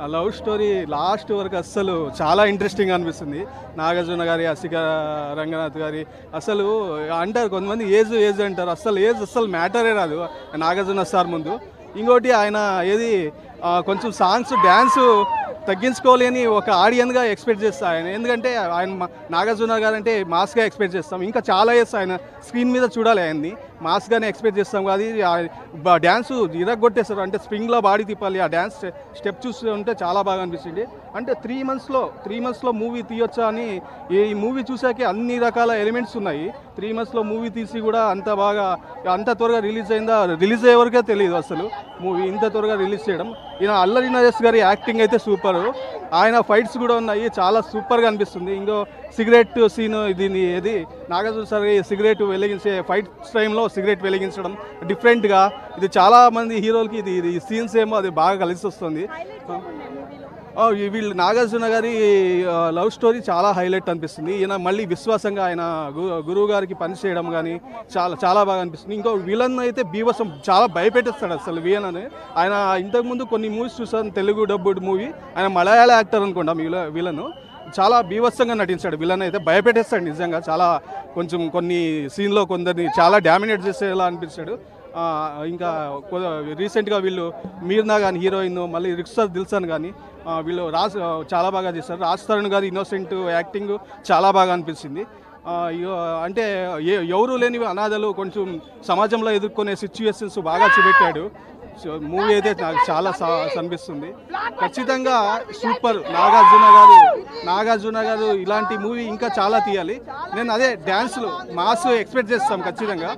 ఆ love story last వరకు అస్సలు చాలా ఇంట్రెస్టింగ్ అనిపిస్తుంది. నాగార్జున గారి, అసిక రంగనాథ్ గారి అసలు అంటారు కొంతమంది ఏజ్ అంటారు. అస్సలు మ్యాటరే రాదు నాగార్జున సార్ ముందు. ఇంకోటి ఆయన ఏది కొంచెం సాంగ్స్ డ్యాన్సు తగ్గించుకోలేని ఒక ఆడియన్గా ఎక్స్పెక్ట్ చేస్తాను ఆయన. ఎందుకంటే ఆయన నాగార్జున గారు అంటే మాస్గా ఎక్స్పెక్ట్ చేస్తాం. ఇంకా చాలా ఇయర్స్ ఆయన స్క్రీన్ మీద చూడాలి, ఆయన్ని మాస్గానే ఎక్స్పెక్ట్ చేస్తాం. అది డ్యాన్సు ఇరగొట్టేస్తారు. అంటే స్ప్రింగ్లో బాడీ తిప్పాలి. ఆ డ్యాన్స్ స్టెప్ చూస్తూ ఉంటే చాలా బాగా అనిపిస్తుంది. అంటే 3 monthsలో మూవీ తీయొచ్చా అని ఈ మూవీ చూసాకే అన్ని రకాల ఎలిమెంట్స్ ఉన్నాయి. 3 monthsలో మూవీ తీసి కూడా అంత త్వరగా రిలీజ్ అయ్యే వరకే తెలియదు అసలు మూవీ ఇంత త్వరగా రిలీజ్ చేయడం. ఈయన అల్లరి నరేష్ గారి యాక్టింగ్ అయితే సూపర్. ఆయన ఫైట్స్ కూడా ఉన్నాయి, చాలా సూపర్గా అనిపిస్తుంది. ఇంకో సిగరెట్ సీన్ ఏది నాగార్జున సార్ సిగరెట్ వెలిగించే ఫైట్ టైంలో సిగరెట్ వెలిగించడం డిఫరెంట్గా, ఇది చాలా మంది హీరోలకి ఇది సీన్స్ ఏమో అది బాగా కలిసి వస్తుంది. వీళ్ళు నాగార్జున గారి లవ్ స్టోరీ చాలా హైలైట్ అనిపిస్తుంది. ఈయన మళ్ళీ విశ్వాసంగా ఆయన గురువు గారికి పని చేయడం కానీ చాలా బాగా అనిపిస్తుంది. ఇంకో విలన్ అయితే బీభత్సం, చాలా భయపెట్టేస్తాడు అసలు విలన్ అని. ఆయన ఇంతకుముందు కొన్ని మూవీస్ చూసాను, తెలుగు డబ్బుడ్ మూవీ. ఆయన మలయాళ యాక్టర్ అనుకుంటాం. విలన్ చాలా బీభత్సంగా నటించాడు. విలన్ అయితే భయపెట్టేస్తాడు నిజంగా. చాలా కొన్ని సీన్లో కొందరిని చాలా డామినేట్ చేసేలా అనిపించాడు. ఇంకా రీసెంట్గా వీళ్ళు మీర్నా కానీ హీరోయిన్, మళ్ళీ రిక్సా దిల్సన్ కానీ వీళ్ళు చాలా బాగా చేస్తారు. రాజ్ తరుణ్ గారి ఇన్నోసెంట్ యాక్టింగ్ చాలా బాగా అనిపించింది. అంటే ఎవరు లేని అనాథలు కొంచెం సమాజంలో ఎదుర్కొనే సిచ్యువేషన్స్ బాగా చూపెట్టాడు. మూవీ అయితే నాకు చాలా అనిపిస్తుంది. ఖచ్చితంగా సూపర్. నాగార్జున గారు ఇలాంటి మూవీ ఇంకా చాలా తీయాలి. నేను అదే డ్యాన్స్లు మాస్ ఎక్స్పెక్ట్ చేస్తాం, ఖచ్చితంగా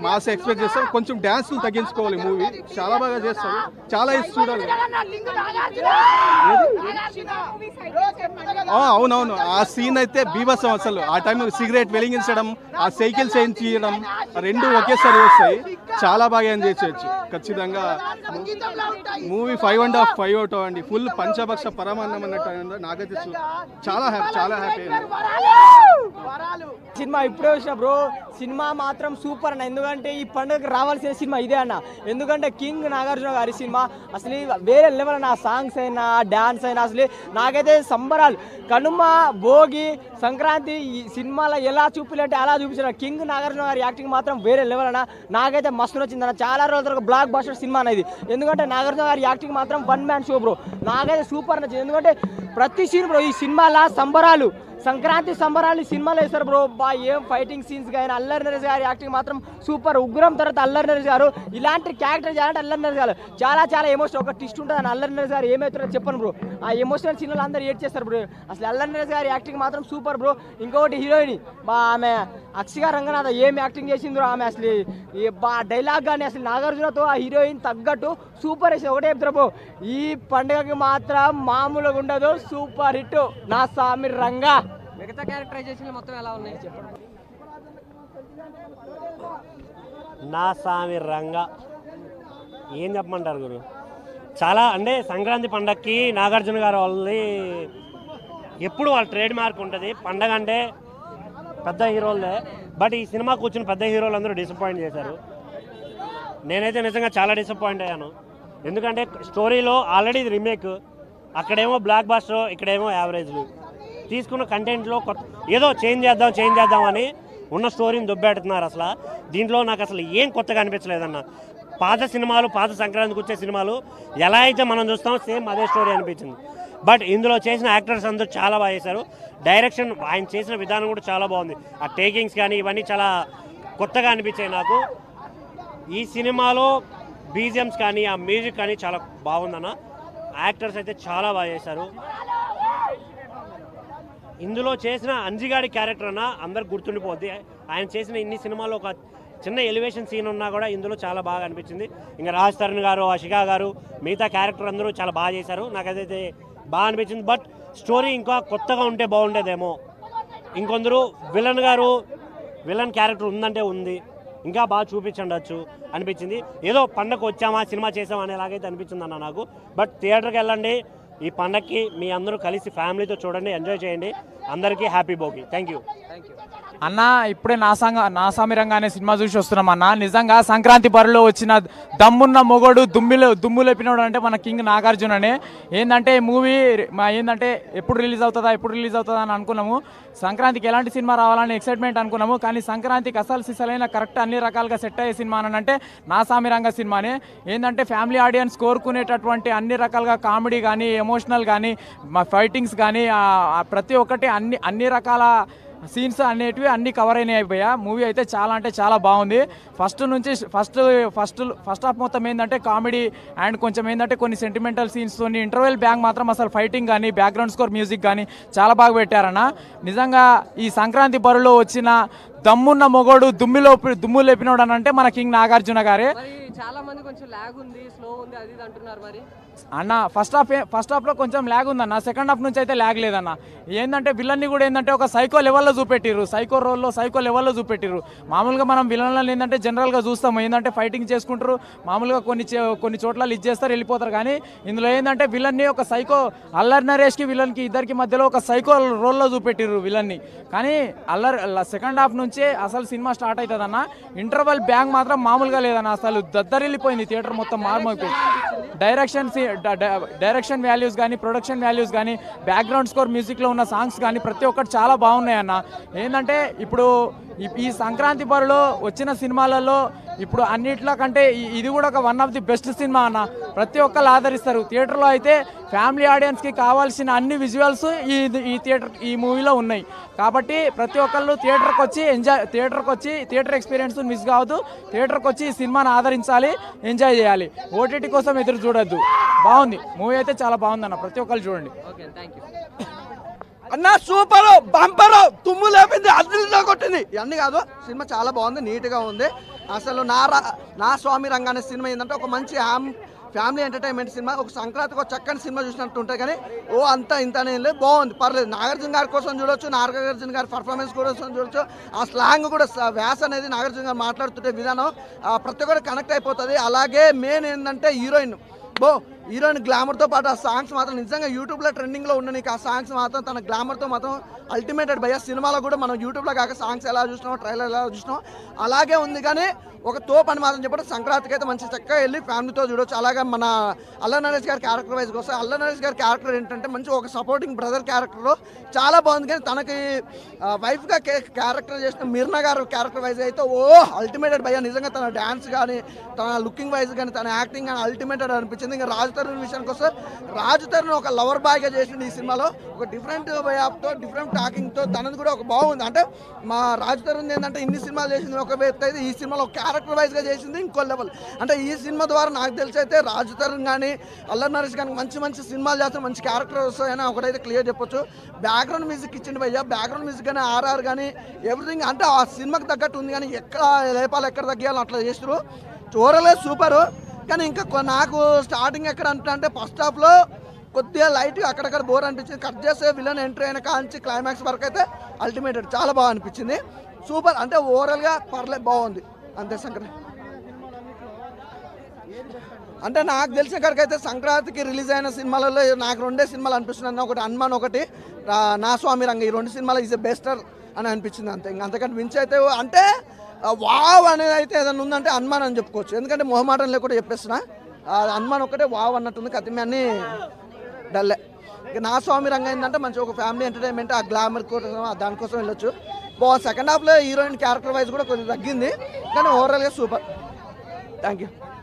మాస్ ఎక్స్పెక్ట్ చేస్తాం. కొంచెం డ్యాన్స్లు తగ్గించుకోవాలి. మూవీ చాలా బాగా చేస్తారు, చాలా ఇష్టం చూడాలి. అవునవును, ఆ సీన్ అయితే బీభత్సం అసలు. ఆ టైం సిగరెట్ వెలిగించడం, ఆ సైకిల్ చేయించడం రెండు ఒకేసారి వస్తాయి. చాలా బాగా ఎంజాయ్ చేయొచ్చు ఖచ్చితంగా. మూవీ 5.5 అండి. ఫుల్ పంచభక్ష పరమాన్నం అన్నట్టు. నాకైతే చాలా హ్యాపీ అయింది. సినిమా ఇప్పుడే వచ్చిన బ్రో, సినిమా మాత్రం సూపర్ అన్న. ఎందుకంటే ఈ పండుగకి రావాల్సిన సినిమా ఇదే అన్న. ఎందుకంటే కింగ్ నాగార్జున గారి సినిమా అసలు వేరే లెవెల్ అన్న. సాంగ్స్ అయినా డ్యాన్స్ అయినా అసలు నాకైతే సంబరాలు. కనుమ, భోగి, సంక్రాంతి ఈ సినిమాలో ఎలా చూపిలంటే అలా చూపించిన కింగ్ నాగార్జున గారి యాక్టింగ్ మాత్రం వేరే లెవెల్ అన్న. నాకైతే మస్తు నచ్చిందన్న. చాలా రోజుల తర్వాత బ్లాక్ బస్టర్ సినిమా అనేది. ఎందుకంటే నాగార్జున గారి యాక్టింగ్ మాత్రం 1 man షో బ్రో. నాకైతే సూపర్ నచ్చింది. ఎందుకంటే ప్రతి సీన్ బ్రో ఈ సినిమాలో సంబరాలు, సంక్రాంతి సంబరాలు సినిమాలో వేస్తారు బ్రో. ఏం ఫైటింగ్ సీన్స్ కానీ అల్లరి నరేష్ గారి యాక్టింగ్ మాత్రం సూపర్. ఉగ్రం తర్వాత అల్లరి నరేష్ గారు ఇలాంటి క్యారెక్టర్ చేయాలంటే అల్లరి నరేష్ గారు చాలా ఎమోషనల్. ఒక ట్విస్ట్ ఉంటుంది అని అల్లరి నరేష్ గారు ఏమవుతారో చెప్పను బ్రో. ఆ ఎమోషనల్ సీన్లు అందరూ ఏడ్ చేస్తారు బ్రో. అసలు అల్లరి నరేష్ గారి యాక్టింగ్ మాత్రం సూపర్ బ్రో. ఇంకొకటి హీరోయిన్ ఆమె అక్షిక రంగనాథ్ ఏం యాక్టింగ్ చేసిందో ఆమె అసలు డైలాగ్ కానీ అసలు నాగార్జునతో ఆ హీరోయిన్ తగ్గట్టు సూపర్ వేసి ఒకటే చెప్తారు బ్రో. ఈ పండుగకి మాత్రం మామూలుగా ఉండదు, సూపర్ హిట్. నా సామి రంగా. మిగతా క్యారెక్టరైజేషన్ మొత్తం ఎలా ఉన్నాయి చెప్పండి. నా సామి రంగా ఏం చెప్పమంటారు గురు. చాలా అంటే సంక్రాంతి పండగకి నాగార్జున గారు వాళ్ళది ఎప్పుడు వాళ్ళ ట్రేడ్ మార్క్ ఉంటుంది. పండగ అంటే పెద్ద హీరోలే. బట్ ఈ సినిమా కూర్చుని పెద్ద హీరోలు అందరూ డిసప్పాయింట్ చేశారు. నేనైతే నిజంగా చాలా డిసప్పాయింట్ అయ్యాను. ఎందుకంటే స్టోరీలో ఆల్రెడీ ఇది రీమేక్, అక్కడేమో బ్లాక్ బాస్టర్, ఇక్కడేమో యావరేజ్లు. తీసుకున్న కంటెంట్లో కొత్త ఏదో చేంజ్ చేద్దాం అని ఉన్న స్టోరీని దొబ్బెడుతున్నారు. అసలు దీంట్లో నాకు అసలు ఏం కొత్తగా అనిపించలేదన్న. పాత సినిమాలు, పాత సంక్రాంతికి వచ్చే సినిమాలు ఎలా అయితే మనం చూస్తామో సేమ్ అదే స్టోరీ అనిపించింది. బట్ ఇందులో చేసిన యాక్టర్స్ అందరూ చాలా బాగా చేశారు. డైరెక్షన్ ఆయన చేసిన విధానం కూడా చాలా బాగుంది. ఆ టేకింగ్స్ కానీ ఇవన్నీ చాలా కొత్తగా అనిపించాయి నాకు. ఈ సినిమాలో బీజిఎమ్స్ కానీ ఆ మ్యూజిక్ కానీ చాలా బాగుందన్న. యాక్టర్స్ అయితే చాలా బాగా చేశారు. ఇందులో చేసిన అంజిగాడి క్యారెక్టర్ అన్న అందరికి గుర్తుండిపోద్ది. ఆయన చేసిన ఇన్ని సినిమాల్లో ఒక చిన్న ఎలివేషన్ సీన్ ఉన్నా కూడా ఇందులో చాలా బాగా అనిపించింది. ఇంకా రాజ్ తరుణ్ గారు, అషికా గారు, మిగతా క్యారెక్టర్ అందరూ చాలా బాగా చేశారు. నాకైతే బాగా అనిపించింది. బట్ స్టోరీ ఇంకా కొత్తగా ఉంటే బాగుండేదేమో. ఇంకొందరు విలన్ క్యారెక్టర్ ఉందంటే ఉంది, ఇంకా బాగా చూపించండొచ్చు అనిపించింది. ఏదో పండగకు వచ్చామా సినిమా చేసామా అనేలాగైతే అనిపించింది అన్న నాకు. బట్ థియేటర్కి వెళ్ళండి, ఈ పండగకి మీ అందరూ కలిసి ఫ్యామిలీతో చూడండి, ఎంజాయ్ చేయండి. అందరికీ హ్యాపీ భోగి. Thank you. అన్న ఇప్పుడే నా సామి రంగా అనే సినిమా చూసి వస్తున్నాం అన్న. నిజంగా సంక్రాంతి బరిలో వచ్చిన దమ్మున్న మొగోడు దుమ్ము లేపినోడు అంటే మన కింగ్ నాగార్జుననే. ఏంటంటే మూవీ ఏంటంటే ఎప్పుడు రిలీజ్ అవుతుందా అని అనుకున్నాము. సంక్రాంతికి ఎలాంటి సినిమా రావాలని ఎక్సైట్మెంట్ అనుకున్నాము. కానీ సంక్రాంతికి అసలు సిసలైన కరెక్ట్ అన్ని రకాలుగా సెట్ అయ్యే సినిమా అని అంటే నా సామి రంగా సినిమానే. ఏంటంటే ఫ్యామిలీ ఆడియన్స్ కోరుకునేటటువంటి అన్ని రకాలుగా కామెడీ కానీ ఎమోషనల్ కానీ ఫైటింగ్స్ కానీ ప్రతి ఒక్కటి అన్ని రకాల సీన్స్ అనేటివి అన్నీ కవర్ అయినాయి భయ్య. మూవీ అయితే చాలా అంటే చాలా బాగుంది. ఫస్ట్ హాఫ్ మొత్తం ఏంటంటే కామెడీ అండ్ కొంచెం ఏంటంటే కొన్ని సెంటిమెంటల్ సీన్స్, ఇంటర్వెల్ బ్యాంక్ మాత్రం అసలు ఫైటింగ్ కానీ బ్యాక్గ్రౌండ్ స్కోర్ మ్యూజిక్ కానీ చాలా బాగా పెట్టారన్న. నిజంగా ఈ సంక్రాంతి బరిలో వచ్చిన దమ్మున్న మొగోడు దుమ్ము లేపినోడు అని అంటే మన కింగ్ నాగార్జున గారే. చాలా మంది కొంచెం లాగ్ ఉంది, స్లో ఉంది, అది ఇది అంటున్నారు. మరి అన్న ఫస్ట్ హాఫ్లో కొంచెం ల్యాగ్ ఉందన్న. సెకండ్ హాఫ్ నుంచి అయితే ల్యాగ్ లేదన్న. ఏంటంటే విలన్ని కూడా ఏంటంటే ఒక సైకో లెవెల్లో చూపెట్టిర్రు, సైకో లెవెల్లో చూపెట్టిర్రు. మామూలుగా మనం విలన్లను ఏంటంటే జనరల్గా చూస్తాము, ఏంటంటే ఫైటింగ్ చేసుకుంటారు, మామూలుగా కొన్ని చోట్ల లిజ్ చేస్తారు, వెళ్ళిపోతారు. కానీ ఇందులో ఏంటంటే విలన్ని ఒక సైకో అల్లరి నరేష్కి విలన్కి ఇద్దరికి మధ్యలో ఒక సైకో రోల్లో చూపెట్టిర్రు విలన్ని. కానీ సెకండ్ హాఫ్ నుంచే అసలు సినిమా స్టార్ట్ అవుతుంది అన్న. ఇంటర్వెల్ బ్యాంక్ మాత్రం మామూలుగా లేదన్న. అసలు దద్దరిల్లిపోయింది థియేటర్ మొత్తం, మారుమైపోయింది. డైరెక్షన్ వాల్యూస్ కానీ ప్రొడక్షన్ వాల్యూస్ కానీ బ్యాక్గ్రౌండ్ స్కోర్ మ్యూజిక్లో ఉన్న సాంగ్స్ కానీ ప్రతి ఒక్కటి చాలా బాగున్నాయి అన్న. ఏంటంటే ఇప్పుడు ఈ సంక్రాంతి బరిలో వచ్చిన సినిమాలలో ఇప్పుడు అన్నిట్లో కంటే ఇది కూడా ఒక one of the best cinema అన్న. ప్రతి ఒక్కరు ఆదరిస్తారు. థియేటర్లో అయితే ఫ్యామిలీ ఆడియన్స్కి కావాల్సిన అన్ని విజువల్స్ ఈ మూవీలో ఉన్నాయి. కాబట్టి ప్రతి ఒక్కళ్ళు థియేటర్కి వచ్చి థియేటర్ ఎక్స్పీరియన్స్ మిస్ కావద్దు. థియేటర్కి వచ్చి ఈ సినిమాని ఆదరించాలి, ఎంజాయ్ చేయాలి. ఓటీటీ కోసం ఎదురు చూడొద్దు. బాగుంది మూవీ అయితే, చాలా బాగుంది అన్న. ప్రతి ఒక్కరు చూడండి. ఓకే, థ్యాంక్ యూ అన్న. సూపర్ బంపర్ తుమ్ము లేపింది, అదిలో కొట్టింది. ఇవన్నీ కాదు, సినిమా చాలా బాగుంది, నీట్గా ఉంది. అసలు నా స్వామి రంగా అనే సినిమా ఏంటంటే ఒక మంచి ఫ్యామిలీ ఎంటర్టైన్మెంట్ సినిమా. ఒక సంక్రాంతికి ఒక చక్కని సినిమా చూసినట్టు ఉంటుంది. కానీ అంతా ఇంతనే లేదు, బాగుంది, పర్లేదు. నాగార్జున గారి కోసం చూడొచ్చు, నాగార్జున గారి పర్ఫార్మెన్స్ కోసం చూడొచ్చు. ఆ స్లాంగ్ కూడా వ్యాస అనేది నాగార్జున గారు మాట్లాడుతుంటే విధానం ప్రతి ఒక్కరు కనెక్ట్ అయిపోతుంది. అలాగే మెయిన్ ఏంటంటే హీరోయిన్ గ్లామర్తో పాటు ఆ సాంగ్స్ మాత్రం నిజంగా యూట్యూబ్లో ట్రెండింగ్లో ఉన్న నీకు ఆ సాంగ్స్ మాత్రం తన గ్లామర్తో మాత్రం అల్టిమేటెడ్ భయ్య. సినిమాలో కూడా మనం యూట్యూబ్లో కాక సాంగ్స్ ఎలా చూసినామో, ట్రైలర్ ఎలా చూసినామో అలాగే ఉంది. కానీ ఒక తోపు అని మాత్రం చెప్పడం, సంక్రాంతికి అయితే మంచి చక్కగా వెళ్ళి ఫ్యామిలీతో చూడవచ్చు. అలాగే మన అల్లరి నరేష్ గారి క్యారెక్టర్ వైజ్కి వస్తే, అల్లరి నరేష్ గారి క్యారెక్టర్ ఏంటంటే మంచి ఒక సపోర్టింగ్ బ్రదర్ క్యారెక్టర్ చాలా బాగుంది. కానీ తనకి వైఫ్గా క్యారెక్టర్ చేసిన మీర్నా గారు క్యారెక్టర్ వైజ్ అయితే అల్టిమేటెడ్ భయ్య. నిజంగా తన డ్యాన్స్ కానీ, తన లుకింగ్ వైజ్ కానీ, తన యాక్టింగ్ కానీ అల్టిమేటెడ్ అనిపించింది. ఇంకా రాజు తరుణ్ విషయానికి వస్తే, రాజు తరుణ్ ఒక లవర్ బాయ్గా చేసింది ఈ సినిమాలో. ఒక డిఫరెంట్ వేతో, డిఫరెంట్ టాకింగ్తో తనది కూడా ఒక బాగుంది. అంటే మా రాజు తరుణ్ ఏంటంటే ఇన్ని సినిమాలు చేసింది ఒక వ్యక్తి అయితే, ఈ సినిమాలో క్యారెక్టర్ వైజ్గా చేసింది ఇంకో లెవెల్. అంటే ఈ సినిమా ద్వారా నాకు తెలిసి అయితే రాజు తరుణ్ కానీ అల్లరి నరేష్ కానీ మంచి సినిమాలు చేస్తే మంచి క్యారెక్టర్ వస్తాయని ఒకటైతే క్లియర్ చెప్పొచ్చు. బ్యాక్గ్రౌండ్ మ్యూజిక్ ఇచ్చింది భయ్య. బ్యాక్గ్రౌండ్ మ్యూజిక్ కానీ ఆర్ఆర్ కానీ ఎవ్రీథింగ్ అంటే ఆ సినిమాకి తగ్గట్టు ఉంది. కానీ ఎక్కడ లేపాలి ఎక్కడ తగ్గియాలో అట్లా చేస్తారు. Overall super. కానీ ఇంకా నాకు స్టార్టింగ్ ఎక్కడ అంటే ఫస్ట్ హాఫ్లో కొద్దిగా లైట్ అక్కడక్కడ బోర్ అనిపించింది. కట్ చేస్తే విలన్ ఎంట్రీ అయిన కాంచి క్లైమాక్స్ వరకు అయితే అల్టిమేటెడ్ చాలా బాగా అనిపించింది. సూపర్. అంటే ఓవరాల్గా పర్లేదు, బాగుంది అంతే. సంక్రాంతి అంటే నాకు తెలిసిన కాడికి అయితే సంక్రాంతికి రిలీజ్ అయిన సినిమాలలో నాకు రెండే సినిమాలు అనిపిస్తుంది. ఒకటి హనుమాన్, ఒకటి నా స్వామి రంగ. ఈ రెండు సినిమాలు ఈజ్ బెస్టర్ అని అనిపించింది అంతే. అంతకంటే మించి అయితే అంటే వావ్ అనేది అయితే ఏదైనా ఉందంటే హనుమాన్ అని చెప్పుకోవచ్చు. ఎందుకంటే మొహమాటం లేకుండా చెప్పేస్తున్నా, హనుమాన్ ఒకటే వావ్ అన్నట్టుంది. కతిమే అన్ని డల్లే. ఇక నా స్వామి రంగ ఏంటంటే మంచి ఒక ఫ్యామిలీ ఎంటర్టైన్మెంట్, ఆ గ్లామర్ కోసం దానికోసం వెళ్ళొచ్చు. బాగుంది. సెకండ్ హాఫ్లో హీరోయిన్ క్యారెక్టర్ వైజ్ కూడా కొంచెం తగ్గింది. కానీ ఓవరాల్గా సూపర్. Thank you.